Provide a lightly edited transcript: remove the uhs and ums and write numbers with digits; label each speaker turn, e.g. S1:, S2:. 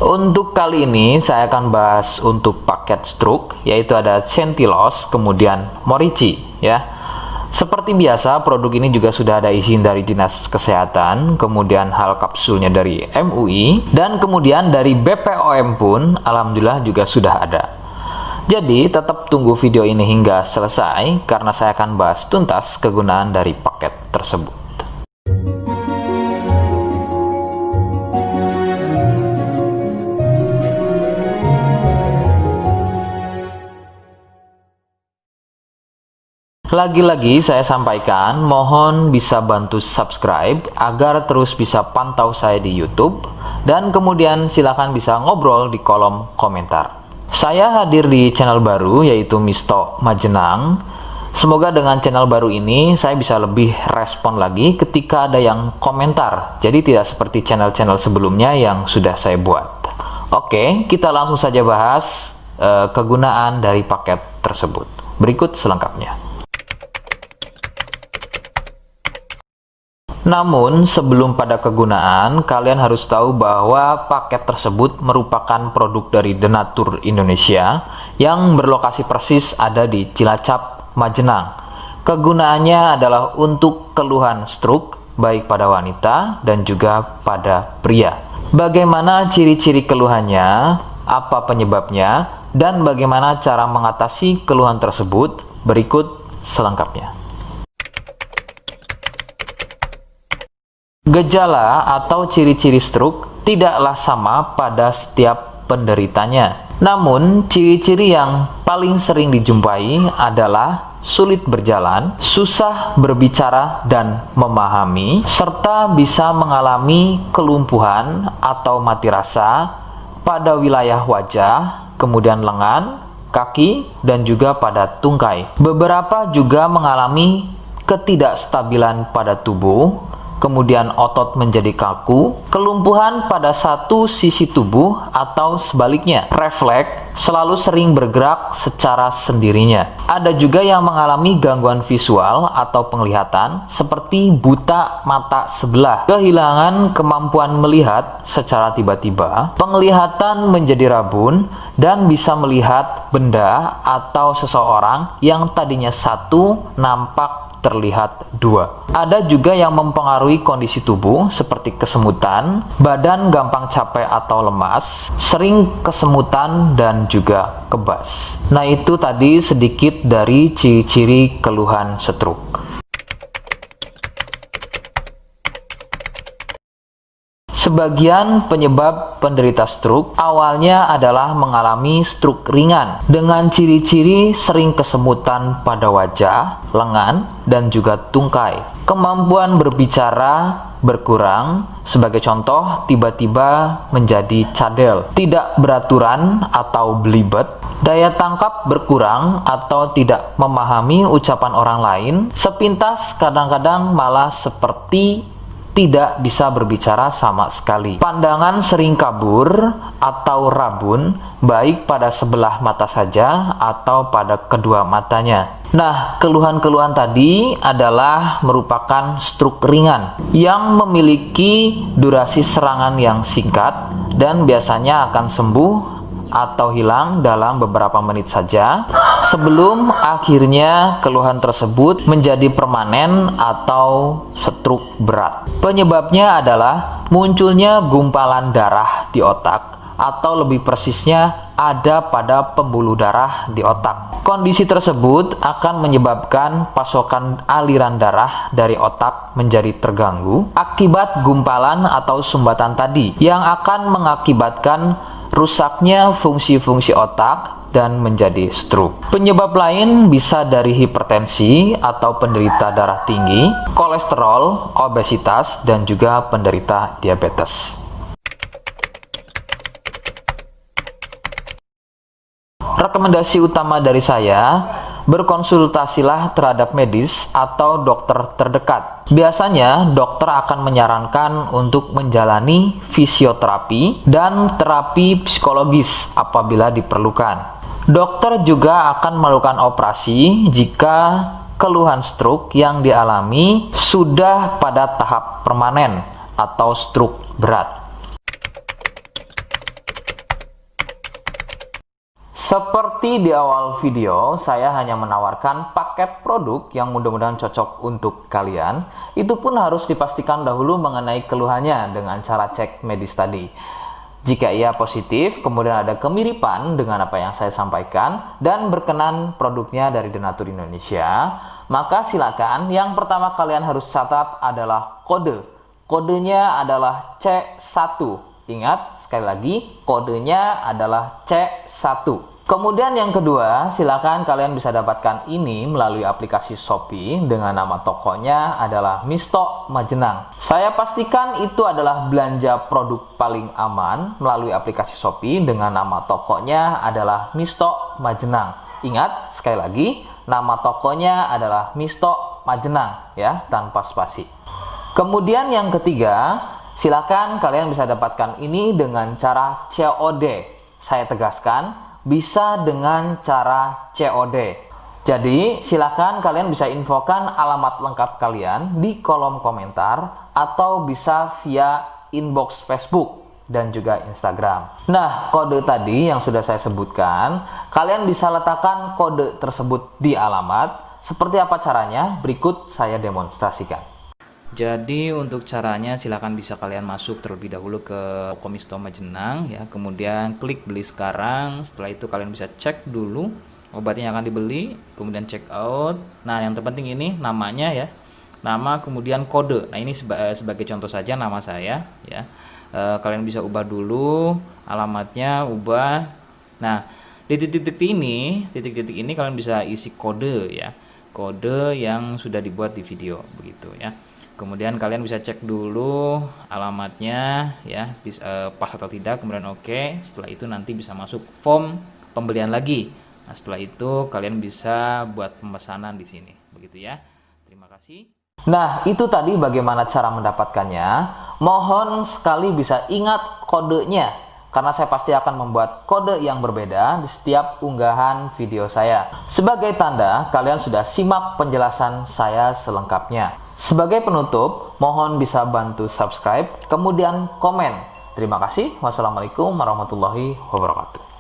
S1: Untuk kali ini saya akan bahas untuk paket stroke, yaitu ada Centiloz, kemudian Morici ya. Seperti biasa, produk ini juga sudah ada izin dari Dinas Kesehatan, kemudian hal kapsulnya dari MUI, dan kemudian dari BPOM pun alhamdulillah juga sudah ada. Jadi tetap tunggu video ini hingga selesai karena saya akan bahas tuntas kegunaan dari paket tersebut. Lagi-lagi saya sampaikan, mohon bisa bantu subscribe agar terus bisa pantau saya di YouTube, dan kemudian silakan bisa ngobrol di kolom komentar. Saya hadir di channel baru yaitu Misto Majenang. Semoga dengan channel baru ini saya bisa lebih respon lagi ketika ada yang komentar. Jadi tidak seperti channel-channel sebelumnya yang sudah saya buat. Oke, kita langsung saja bahas kegunaan dari paket tersebut. Berikut selengkapnya. Namun, sebelum pada kegunaan, kalian harus tahu bahwa paket tersebut merupakan produk dari Denatur Indonesia yang berlokasi persis ada di Cilacap, Majenang. Kegunaannya adalah untuk keluhan stroke, baik pada wanita dan juga pada pria. Bagaimana ciri-ciri keluhannya, apa penyebabnya, dan bagaimana cara mengatasi keluhan tersebut, berikut selengkapnya. Gejala atau ciri-ciri stroke tidaklah sama pada setiap penderitanya. Namun, ciri-ciri yang paling sering dijumpai adalah sulit berjalan, susah berbicara dan memahami, serta bisa mengalami kelumpuhan atau mati rasa pada wilayah wajah, kemudian lengan, kaki, dan juga pada tungkai. Beberapa juga mengalami ketidakstabilan pada tubuh, kemudian otot menjadi kaku, kelumpuhan pada satu sisi tubuh atau sebaliknya, refleks selalu sering bergerak secara sendirinya. Ada juga yang mengalami gangguan visual atau penglihatan seperti buta mata sebelah, kehilangan kemampuan melihat secara tiba-tiba, penglihatan menjadi rabun, dan bisa melihat benda atau seseorang yang tadinya satu nampak terlihat dua. Ada juga yang mempengaruhi kondisi tubuh seperti kesemutan, badan gampang capek atau lemas, sering kesemutan, dan juga kebas. Nah, itu tadi sedikit dari ciri-ciri keluhan stroke. Sebagian penyebab penderita stroke awalnya adalah mengalami stroke ringan dengan ciri-ciri sering kesemutan pada wajah, lengan, dan juga tungkai. Kemampuan berbicara berkurang, sebagai contoh tiba-tiba menjadi cadel, tidak beraturan atau belibet, daya tangkap berkurang atau tidak memahami ucapan orang lain, sepintas kadang-kadang malah seperti tidak bisa berbicara sama sekali. Pandangan sering kabur atau rabun, baik pada sebelah mata saja atau pada kedua matanya. Nah, keluhan-keluhan tadi adalah merupakan stroke ringan yang memiliki durasi serangan yang singkat dan biasanya akan sembuh atau hilang dalam beberapa menit saja sebelum akhirnya keluhan tersebut menjadi permanen atau stroke berat. Penyebabnya adalah munculnya gumpalan darah di otak, atau lebih persisnya ada pada pembuluh darah di otak. Kondisi tersebut akan menyebabkan pasokan aliran darah dari otak menjadi terganggu akibat gumpalan atau sumbatan tadi, yang akan mengakibatkan rusaknya fungsi-fungsi otak dan menjadi stroke. Penyebab lain bisa dari hipertensi atau penderita darah tinggi, kolesterol, obesitas, dan juga penderita diabetes. Rekomendasi utama dari saya, berkonsultasilah terhadap medis atau dokter terdekat. Biasanya dokter akan menyarankan untuk menjalani fisioterapi dan terapi psikologis apabila diperlukan. Dokter juga akan melakukan operasi jika keluhan stroke yang dialami sudah pada tahap permanen atau stroke berat. Seperti di awal video, saya hanya menawarkan paket produk yang mudah-mudahan cocok untuk kalian. Itu pun harus dipastikan dahulu mengenai keluhannya dengan cara cek medis tadi. Jika ia positif, kemudian ada kemiripan dengan apa yang saya sampaikan, dan berkenan produknya dari Denatur Indonesia, maka silakan yang pertama kalian harus catat adalah kode. Kodenya adalah C1. Ingat, sekali lagi, kodenya adalah C1. Kemudian yang kedua, silakan kalian bisa dapatkan ini melalui aplikasi Shopee dengan nama tokonya adalah Misto Majenang. Saya pastikan itu adalah belanja produk paling aman melalui aplikasi Shopee dengan nama tokonya adalah Misto Majenang. Ingat, sekali lagi, nama tokonya adalah Misto Majenang ya, tanpa spasi. Kemudian yang ketiga, silakan kalian bisa dapatkan ini dengan cara COD. Saya tegaskan, bisa dengan cara COD. Jadi, silakan kalian bisa infokan alamat lengkap kalian di kolom komentar atau bisa via inbox Facebook dan juga Instagram. Nah, kode tadi yang sudah saya sebutkan, kalian bisa letakkan kode tersebut di alamat. Seperti apa caranya? Berikut saya demonstrasikan. Jadi untuk caranya silakan bisa kalian masuk terlebih dahulu ke toko Misto Majenang ya, kemudian klik beli sekarang. Setelah itu kalian bisa cek dulu obatnya yang akan dibeli, kemudian check out. Nah, yang terpenting ini namanya ya. Nama kemudian kode. Nah, ini sebagai contoh saja nama saya ya. Kalian bisa ubah dulu alamatnya, ubah. Nah, di titik-titik ini kalian bisa isi kode ya. Kode yang sudah dibuat di video begitu ya. Kemudian kalian bisa cek dulu alamatnya ya, pas atau tidak, kemudian oke. Setelah itu nanti bisa masuk form pembelian lagi. Nah, setelah itu kalian bisa buat pemesanan di sini. Begitu ya. Terima kasih. Nah, itu tadi bagaimana cara mendapatkannya. Mohon sekali bisa ingat kodenya, karena saya pasti akan membuat kode yang berbeda di setiap unggahan video saya. Sebagai tanda, kalian sudah simak penjelasan saya selengkapnya. Sebagai penutup, mohon bisa bantu subscribe, kemudian komen. Terima kasih. Wassalamualaikum warahmatullahi wabarakatuh.